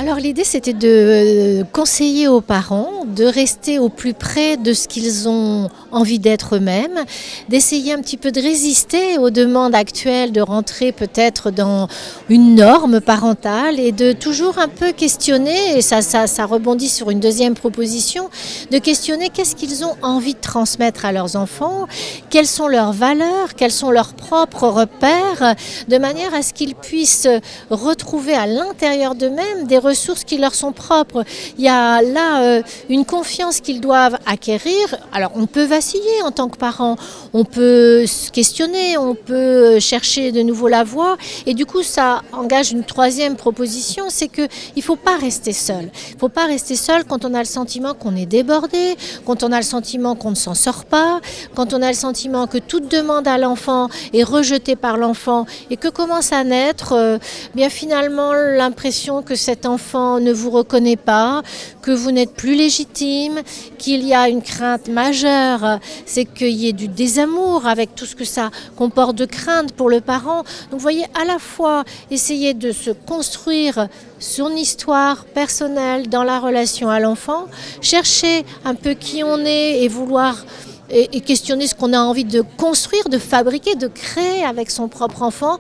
Alors l'idée c'était de conseiller aux parents de rester au plus près de ce qu'ils ont envie d'être eux-mêmes, d'essayer un petit peu de résister aux demandes actuelles, de rentrer peut-être dans une norme parentale et de toujours un peu questionner, et ça rebondit sur une deuxième proposition, de questionner qu'est-ce qu'ils ont envie de transmettre à leurs enfants, quelles sont leurs valeurs, quels sont leurs propres repères, de manière à ce qu'ils puissent retrouver à l'intérieur d'eux-mêmes des ressources qui leur sont propres. Il y a là une confiance qu'ils doivent acquérir. Alors on peut vaciller en tant que parent, on peut se questionner, on peut chercher de nouveau la voie, et du coup ça engage une troisième proposition, c'est qu'il ne faut pas rester seul. Il ne faut pas rester seul quand on a le sentiment qu'on est débordé, quand on a le sentiment qu'on ne s'en sort pas, quand on a le sentiment que toute demande à l'enfant est rejetée par l'enfant et que commence à naître bien finalement l'impression que cet enfant ne vous reconnaît pas, que vous n'êtes plus légitime, qu'il y a une crainte majeure, c'est qu'il y ait du désamour avec tout ce que ça comporte de crainte pour le parent. Donc vous voyez, à la fois essayer de se construire son histoire personnelle dans la relation à l'enfant, chercher un peu qui on est et vouloir et questionner ce qu'on a envie de construire, de fabriquer, de créer avec son propre enfant,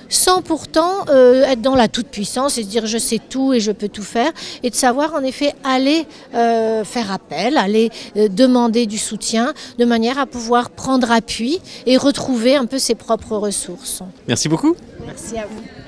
sans pourtant être dans la toute-puissance et se dire je sais tout et je peux tout faire, et de savoir en effet aller faire appel, aller demander du soutien, de manière à pouvoir prendre appui et retrouver un peu ses propres ressources. Merci beaucoup. Merci à vous.